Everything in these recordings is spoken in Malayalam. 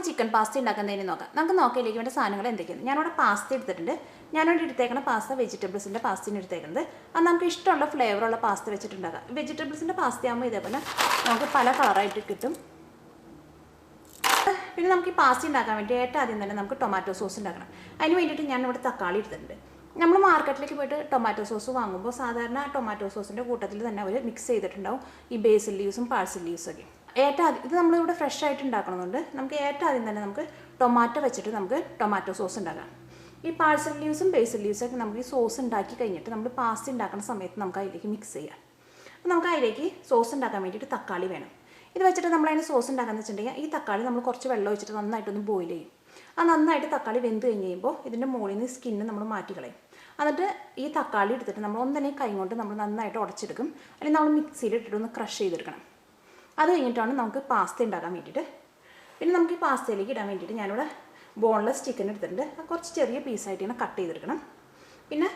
ചിക്കൻ പാസ്ത ഉണ്ടാക്കുന്നതിന് നോക്കാം. നമുക്ക് നോക്കിയിലേക്ക് വേണ്ട സാധനങ്ങൾ എന്തൊക്കെയാണ്. ഞാനിവിടെ പാസ്ത എടുത്തിട്ടുണ്ട്. ഞാനിവിടെ എടുത്തേക്കുന്ന പാസ്ത വെജിറ്റബിൾസിൻ്റെ പാസ്തയാണ് എടുത്തേക്കുന്നത്. അത് നമുക്ക് ഇഷ്ടമുള്ള ഫ്ലേവറുള്ള പാസ്ത വെച്ചിട്ടുണ്ടാക്കാം. വെജിറ്റബിൾസിൻ്റെ പാസ്ത ആകുമ്പോൾ ഇതേപോലെ നമുക്ക് പല കളറായിട്ട് കിട്ടും. പിന്നെ നമുക്ക് ഈ പാസ്ത ഉണ്ടാക്കാൻ വേണ്ടി ഏറ്റവും ആദ്യം തന്നെ നമുക്ക് ടൊമാറ്റോ സോസ് ഉണ്ടാക്കണം. അതിന് വേണ്ടിയിട്ട് ഞാനിവിടെ തക്കാളി എടുത്തിട്ടുണ്ട്. നമ്മൾ മാർക്കറ്റിലേക്ക് പോയിട്ട് ടൊമാറ്റോ സോസ് വാങ്ങുമ്പോൾ സാധാരണ ടൊമാറ്റോ സോസിൻ്റെ കൂട്ടത്തിൽ തന്നെ അവർ മിക്സ് ചെയ്തിട്ടുണ്ടാവും ഈ ബേസിൽ ലീവ്സും പാഴ്സൽ ലീവ്സൊക്കെ. ഏറ്റവും ആദ്യം ഇത് നമ്മളിവിടെ ഫ്രഷ് ആയിട്ട് ഉണ്ടാക്കണമെന്നുണ്ട്. നമുക്ക് ഏറ്റവും ആദ്യം തന്നെ നമുക്ക് ടൊമാറ്റോ വെച്ചിട്ട് നമുക്ക് ടൊമാറ്റോ സോസ് ഉണ്ടാക്കാം. ഈ പാഴ്സൽ ലീവ്സും ബേസിൽ ലീവ്സൊക്കെ നമുക്ക് ഈ സോസ് ഉണ്ടാക്കി കഴിഞ്ഞിട്ട് നമ്മൾ പാസ്ത ഉണ്ടാക്കുന്ന സമയത്ത് നമുക്ക് അതിലേക്ക് മിക്സ് ചെയ്യാം. അപ്പോൾ നമുക്ക് അതിലേക്ക് സോസ് ഉണ്ടാക്കാൻ വേണ്ടിയിട്ട് തക്കാളി വേണം. ഇത് വെച്ചിട്ട് നമ്മളതിന് സോസ് ഉണ്ടാക്കാമെന്ന് വെച്ചിട്ടുണ്ടെങ്കിൽ ഈ തക്കാളി നമ്മൾ കുറച്ച് വെള്ളം ഒഴിച്ചിട്ട് നന്നായിട്ടൊന്ന് ബോയിൽ ചെയ്യും. ആ നന്നായിട്ട് തക്കാളി വെന്ത് കഴിഞ്ഞ് കഴിയുമ്പോൾ ഇതിൻ്റെ മുകളിൽ നിന്ന് സ്കിന്ന് നമ്മൾ മാറ്റി കളയും. എന്നിട്ട് ഈ തക്കാളി എടുത്തിട്ട് നമ്മൾ ഒന്നനെ കൈ കൊണ്ട് നമ്മൾ നന്നായിട്ട് ഉടച്ചെടുക്കും. അല്ലെങ്കിൽ നമ്മൾ മിക്സിയിൽ ഇട്ടിട്ട് ഒന്ന് ക്രഷ് ചെയ്തെടുക്കണം. അത് കഴിഞ്ഞിട്ടാണ് നമുക്ക് പാസ്ത ഉണ്ടാക്കാൻ വേണ്ടിയിട്ട്. പിന്നെ നമുക്ക് ഈ പാസ്തയിലേക്ക് ഇടാൻ വേണ്ടിയിട്ട് ഞാനിവിടെ ബോൺലെസ് ചിക്കൻ എടുത്തിട്ടുണ്ട്. കുറച്ച് ചെറിയ പീസായിട്ട് ഇങ്ങനെ കട്ട് ചെയ്തെടുക്കണം. പിന്നെ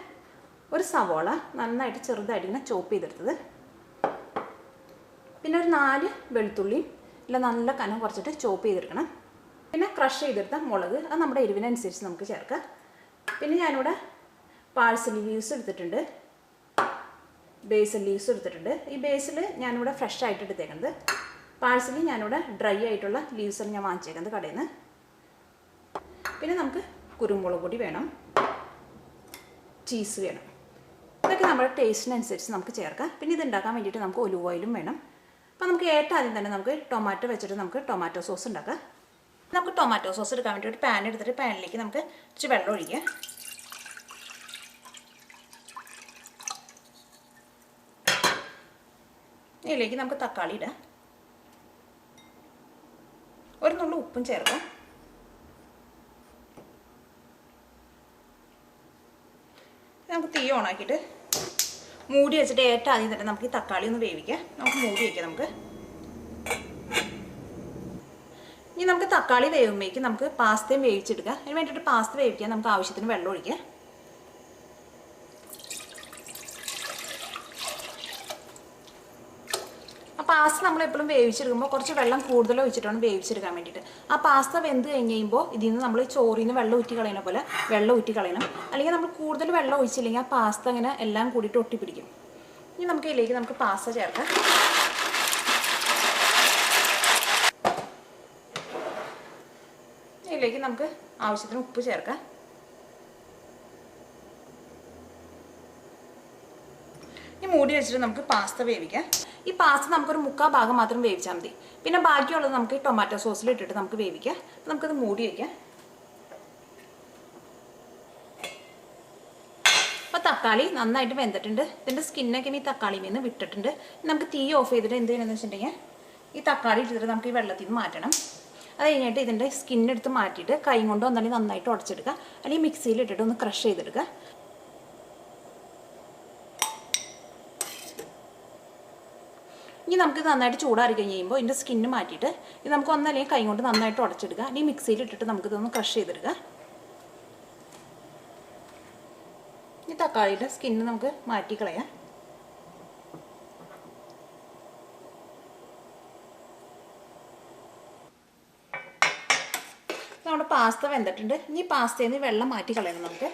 ഒരു സവോള നന്നായിട്ട് ചെറുതായിട്ട് ഇങ്ങനെ ചോപ്പ് ചെയ്തെടുത്തത്. പിന്നെ ഒരു 4 വെളുത്തുള്ളിയും ഇല്ല നല്ല കനം കുറച്ചിട്ട് ചോപ്പ് ചെയ്തെടുക്കണം. പിന്നെ ക്രഷ് ചെയ്തെടുത്ത മുളക് അത് നമ്മുടെ എരിവിനനുസരിച്ച് നമുക്ക് ചേർക്കാം. പിന്നെ ഞാനിവിടെ പാഴ്സൽ ലീവ്സ് എടുത്തിട്ടുണ്ട്, ബേസിൽ ലീവ്സ് എടുത്തിട്ടുണ്ട്. ഈ ബേസിൽ ഞാനിവിടെ ഫ്രഷ് ആയിട്ട് എടുത്തേക്കുന്നത്. പാഴ്സലി ഞാനിവിടെ ഡ്രൈ ആയിട്ടുള്ള ലീവ്സാണ് ഞാൻ വാങ്ങിച്ചേക്കുന്നത് കടയിൽ നിന്ന്. പിന്നെ നമുക്ക് കുരുമുളക് പൊടി വേണം, ചീസ് വേണം. ഇതൊക്കെ നമ്മുടെ ടേസ്റ്റിനനുസരിച്ച് നമുക്ക് ചേർക്കാം. പിന്നെ ഇത് ഉണ്ടാക്കാൻ വേണ്ടിയിട്ട് നമുക്ക് ഒലിവ് ഓയിലും വേണം. അപ്പോൾ നമുക്ക് ഏറ്റവും ആദ്യം തന്നെ നമുക്ക് ടൊമാറ്റോ വെച്ചിട്ട് നമുക്ക് ടൊമാറ്റോ സോസ് ഉണ്ടാക്കാം. നമുക്ക് ടൊമാറ്റോ സോസ് എടുക്കാൻ വേണ്ടി ഒരു പാൻ എടുത്തിട്ട് പാനിലേക്ക് നമുക്ക് കുറച്ച് വെള്ളം ഒഴിക്കുക. ഇതിലേക്ക് നമുക്ക് തക്കാളി ഇടാം. ഒരു നുള്ളു ഉപ്പും ചേർക്കാം. നമുക്ക് തീ ഓണാക്കിയിട്ട് മൂടി വെച്ചിട്ട് ഏറ്റവും ആദ്യം തന്നെ നമുക്ക് ഈ തക്കാളി ഒന്ന് വേവിക്കാം. നമുക്ക് മൂടി വയ്ക്കാം. ഇനി നമുക്ക് തക്കാളി വേവുമ്പോഴേക്കും നമുക്ക് പാസ്തയും വേവിച്ചെടുക്കാം. അതിന് വേണ്ടിയിട്ട് പാസ്ത വേവിക്കാൻ നമുക്ക് ആവശ്യത്തിന് വെള്ളം ഒഴിക്കാം. പാസ്ത നമ്മൾ എപ്പോഴും വേവിച്ചെടുക്കുമ്പോൾ കുറച്ച് വെള്ളം കൂടുതൽ ഒഴിച്ചിട്ടാണ് വേവിച്ചെടുക്കാൻ വേണ്ടിയിട്ട്. ആ പാസ്ത വെന്ത് കഴിഞ്ഞ് കഴിയുമ്പോൾ ഇതിൽ നിന്ന് നമ്മൾ ചോറിൽ നിന്ന് വെള്ളം ഊറ്റി കളയുന്ന പോലെ വെള്ളം ഊറ്റി കളയണം. അല്ലെങ്കിൽ നമ്മൾ കൂടുതൽ വെള്ളം ഒഴിച്ചില്ലെങ്കിൽ ആ പാസ്ത അങ്ങനെ എല്ലാം കൂടിയിട്ട് ഒട്ടിപ്പിടിക്കും. ഇനി നമുക്ക് ഇതിലേക്ക് നമുക്ക് പാസ്ത ചേർക്കാം. ഇതിലേക്ക് നമുക്ക് ആവശ്യത്തിന് ഉപ്പ് ചേർക്കാം. ഈ മൂടി വെച്ചിട്ട് നമുക്ക് പാസ്ത വേവിക്കാം. ഈ പാസ്ത നമുക്കൊരു 3/4 ഭാഗം മാത്രം വേവിച്ചാൽ മതി. പിന്നെ ബാക്കിയുള്ളത് നമുക്ക് ടൊമാറ്റോ സോസിൽ ഇട്ടിട്ട് നമുക്ക് വേവിക്കാം. അപ്പം നമുക്കത് മൂടി വയ്ക്കാം. അപ്പോൾ തക്കാളി നന്നായിട്ട് വെന്തിട്ടുണ്ട്. ഇതിൻ്റെ സ്കിന്നൊക്കെ ഈ തക്കാളിയിൽ നിന്ന് വിട്ടിട്ടുണ്ട്. നമുക്ക് തീ ഓഫ് ചെയ്തിട്ട് എന്ത് ചെയ്യണമെന്ന് വെച്ചിട്ടുണ്ടെങ്കിൽ ഈ തക്കാളി ഇട്ടിട്ട് നമുക്ക് ഈ വെള്ളത്തിൽ നിന്ന് മാറ്റണം. അത് കഴിഞ്ഞിട്ട് ഇതിൻ്റെ സ്കിന്നെടുത്ത് മാറ്റിയിട്ട് കൈ കൊണ്ട് ഒന്നല്ലെങ്കിൽ നന്നായിട്ട് ഉടച്ചെടുക്കുക. അല്ലെങ്കിൽ മിക്സിയിൽ ഇട്ടിട്ട് ഒന്ന് ക്രഷ് ചെയ്തെടുക്കുക. ഇനി നമുക്ക് നന്നായിട്ട് ചൂടാറി കഴിഞ്ഞ് കഴിയുമ്പോൾ ഇതിൻ്റെ സ്കിന്ന് മാറ്റിയിട്ട് ഇത് നമുക്ക് ഒന്നല്ലെങ്കിൽ കൈ കൊണ്ട് നന്നായിട്ട് ഉടച്ചെടുക്കുക. അല്ലെങ്കിൽ മിക്സിയിൽ ഇട്ടിട്ട് നമുക്കിതൊന്ന് ക്രഷ് ചെയ്തെടുക്കുക. ഈ തക്കാളിയുടെ സ്കിന്ന് നമുക്ക് മാറ്റിക്കളയാം. നമ്മുടെ പാസ്ത വെന്തിട്ടുണ്ട്. ഇനി പാസ്തയിൽ നിന്ന് വെള്ളം മാറ്റി കളയണം നമുക്ക്.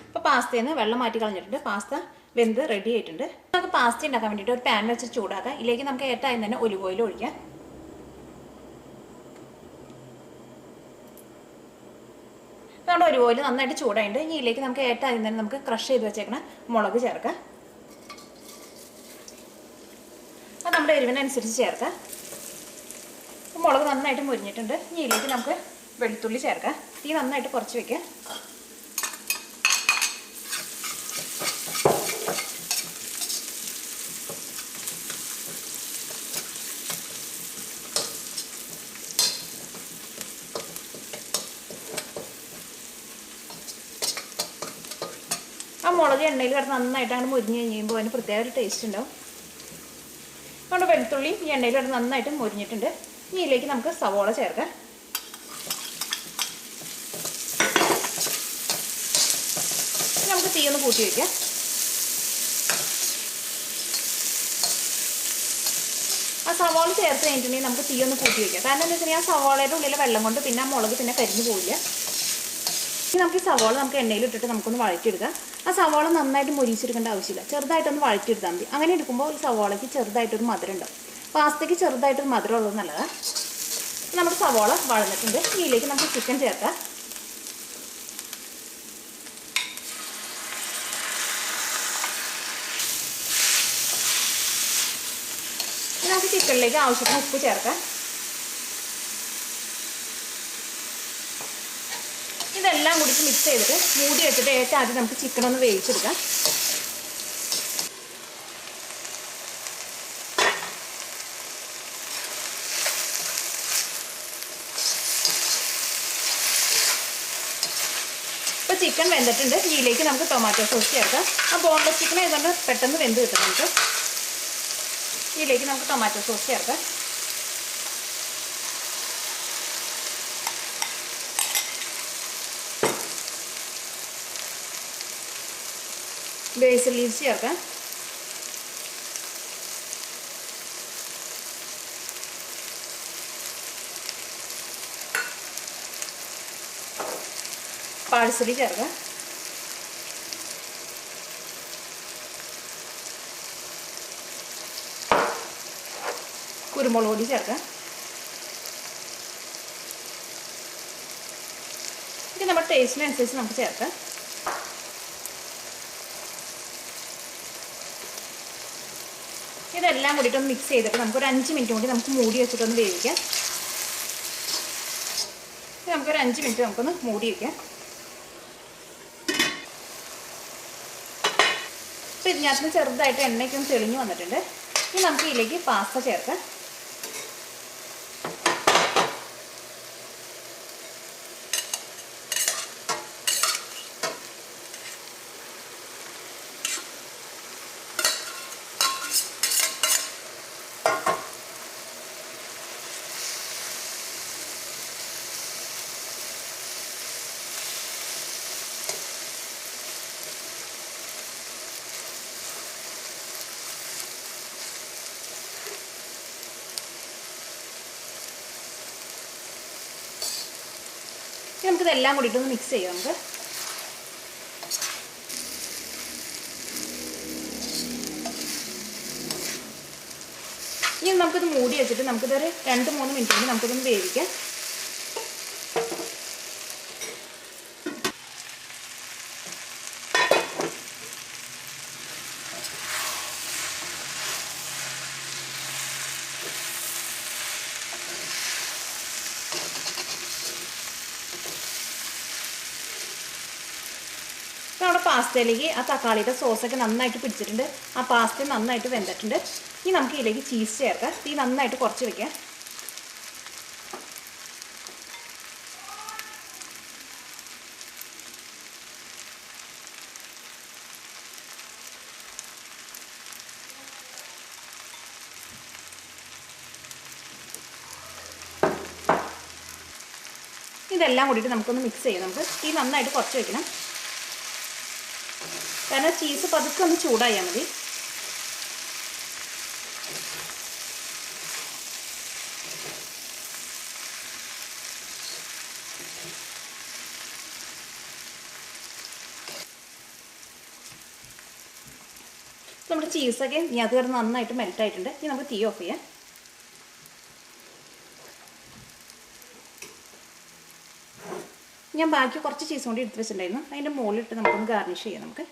ഇപ്പോൾ പാസ്തയിൽ നിന്ന് വെള്ളം മാറ്റി കളഞ്ഞിട്ടുണ്ട്. പാസ്ത വെന്ത് റെഡി ആയിട്ടുണ്ട്. നമുക്ക് പാസ്ത ഉണ്ടാക്കാൻ വേണ്ടിയിട്ട് ഒരു പാൻ വെച്ച് ചൂടാക്കാം. ഇതിലേക്ക് നമുക്ക് ഏറ്റവും ആദ്യം തന്നെ ഒലിവ് ഓയിൽ ഒഴിക്കാം. നമ്മുടെ ഒലിവ് ഓയിൽ നന്നായിട്ട് ചൂടായിട്ടുണ്ട്. ഇനി ഇതിലേക്ക് നമുക്ക് ഏറ്റവും ആദ്യം തന്നെ നമുക്ക് ക്രഷ് ചെയ്ത് വെച്ചേക്കണ മുളക് ചേർക്കാം. അത് നമ്മുടെ എരിവിനനുസരിച്ച് ചേർക്കാം. മുളക് നന്നായിട്ട് മുരിഞ്ഞിട്ടുണ്ട്. ഇനി ഇതിലേക്ക് നമുക്ക് വെളുത്തുള്ളി ചേർക്കാം. തീ നന്നായിട്ട് കുറച്ച് വയ്ക്കുക. ആ മുളക് എണ്ണയിൽ കിടന്ന് നന്നായിട്ട് അങ്ങനെ മുരിഞ്ഞ് കഴിയുമ്പോൾ അതിന് പ്രത്യേക ഒരു ടേസ്റ്റ് ഉണ്ടാവും. നമ്മുടെ വെളുത്തുള്ളി ഈ എണ്ണയിൽ കിടന്ന് നന്നായിട്ട് മുരിഞ്ഞിട്ടുണ്ട്. ഇനി ഇതിലേക്ക് നമുക്ക് സവോള ചേർക്കാം. നമുക്ക് തീ ഒന്ന് കൂട്ടി വയ്ക്കാം. ആ സവാള ചേർത്ത് കഴിഞ്ഞിട്ടുണ്ടെങ്കിൽ നമുക്ക് തീ ഒന്ന് കൂട്ടി വയ്ക്കാം. കാരണം എന്താ വെച്ചാൽ ആ സവാളയുടെ ഉള്ളിലെ വെള്ളം കൊണ്ട് പിന്നെ ആ മുളക് പിന്നെ കരിഞ്ഞു പോവില്ല. ഇനി നമുക്ക് ഈ സവാള നമുക്ക് എണ്ണയിൽ ഇട്ടിട്ട് നമുക്കൊന്ന് വഴറ്റിയെടുക്കാം. ആ സവാള നന്നായിട്ട് മൊരിച്ചെടുക്കേണ്ട ആവശ്യമില്ല, ചെറുതായിട്ടൊന്ന് വഴറ്റിയെടുത്താൽ മതി. അങ്ങനെ എടുക്കുമ്പോൾ ഈ സവാളയ്ക്ക് ചെറുതായിട്ടൊരു മധുരം ഉണ്ടാവും. പാസ്തയ്ക്ക് ചെറുതായിട്ടൊരു മധുരം ഉള്ളത് നല്ലതാണ്. നമ്മുടെ സവാള വഴന്നിട്ടുണ്ട്. ഇതിലേക്ക് നമുക്ക് ചിക്കൻ ചേർക്കാം. നമുക്ക് ചിക്കനിലേക്ക് ആവശ്യത്തിന് ഉപ്പ് ചേർക്കാം. ഇതെല്ലാം കൂടി മിക്സ് ചെയ്തിട്ട് മൂടി വെച്ചിട്ട് ഏറ്റവും ആദ്യം നമുക്ക് ചിക്കൻ ഒന്ന് വേവിച്ചെടുക്കാം. ഇപ്പോൾ ചിക്കൻ വെന്തിട്ടുണ്ട്. ഇതിലേക്ക് നമുക്ക് ടൊമാറ്റോ സോസ് ചേർക്കാം. ആ ബോൺലെസ് ചിക്കൻ ആയതുകൊണ്ട് പെട്ടെന്ന് വെന്ത് കിട്ടും നമുക്ക്. ഇതിലേക്ക് നമുക്ക് ടൊമാറ്റോ സോസ് ചേർക്കാം. ബേസിൽ ലീവ്സ് ചേർക്കാം. പാഴ്സലി ചേർക്കാം. കുരുമുളക് പൊടി ചേർക്കാം. ഇത് നമ്മുടെ ടേസ്റ്റിനനുസരിച്ച് നമുക്ക് ചേർക്കാം. ഇതെല്ലാം കൂടിയിട്ടൊന്ന് മിക്സ് ചെയ്തിട്ട് നമുക്കൊരു 5 മിനിറ്റ് കൂടി നമുക്ക് മൂടി വെച്ചിട്ടൊന്ന് വേവിക്കാം. നമുക്കൊരു 5 മിനിറ്റ് നമുക്കൊന്ന് മൂടി വയ്ക്കാം. ഇപ്പോൾ ഇതിനകത്ത് ചെറുതായിട്ട് എണ്ണയ്ക്ക് ഒന്ന് തെളിഞ്ഞു വന്നിട്ടുണ്ട്. ഇനി നമുക്ക് ഇതിലേക്ക് പാസ്ത ചേർക്കാം. നമുക്കിതെല്ലാം കൂടിയിട്ടൊന്ന് മിക്സ് ചെയ്യാം. നമുക്ക് ഇനി നമുക്കിത് മൂടി വെച്ചിട്ട് നമുക്കിതൊരു 2-3 മിനിറ്റ് കൊണ്ട് നമുക്കിതൊന്ന് വേവിക്കാം. നമ്മുടെ പാസ്തയിലേക്ക് ആ തക്കാളിയുടെ സോസൊക്കെ നന്നായിട്ട് പിടിച്ചിട്ടുണ്ട്. ആ പാസ്ത നന്നായിട്ട് വെന്തിട്ടുണ്ട്. ഇനി നമുക്ക് ഇതിലേക്ക് ചീസ് ചേർക്കാം. തീ നന്നായിട്ട് കുറച്ച് വെക്കാം. ഇതെല്ലാം കൂടിയിട്ട് നമുക്കൊന്ന് മിക്സ് ചെയ്യാം. നമുക്ക് തീ നന്നായിട്ട് കുറച്ച് വെക്കണം. കാരണം ചീസ് പതുക്കെ ഒന്ന് ചൂടായാൽ മതി. നമ്മുടെ ചീസൊക്കെ ഇനി അത് കിടന്ന് നന്നായിട്ട് മെൽറ്റായിട്ടുണ്ട്. ഇനി നമുക്ക് തീ ഓഫ് ചെയ്യാം. ഞാൻ ബാക്കി കുറച്ച് ചീസ് കൊണ്ട് എടുത്ത് വെച്ചിട്ടുണ്ടായിരുന്നു. അതിൻ്റെ മുകളിലിട്ട് നമുക്കൊന്ന് ഗാർണിഷ് ചെയ്യാം. നമുക്ക്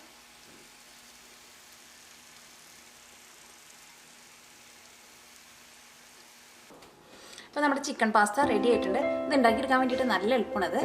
അപ്പോൾ നമ്മുടെ ചിക്കൻ പാസ്ത റെഡി ആയിട്ടുണ്ട്. ഇത് ഉണ്ടാക്കിയെടുക്കാൻ വേണ്ടിയിട്ട് നല്ല എളുപ്പമാണത്.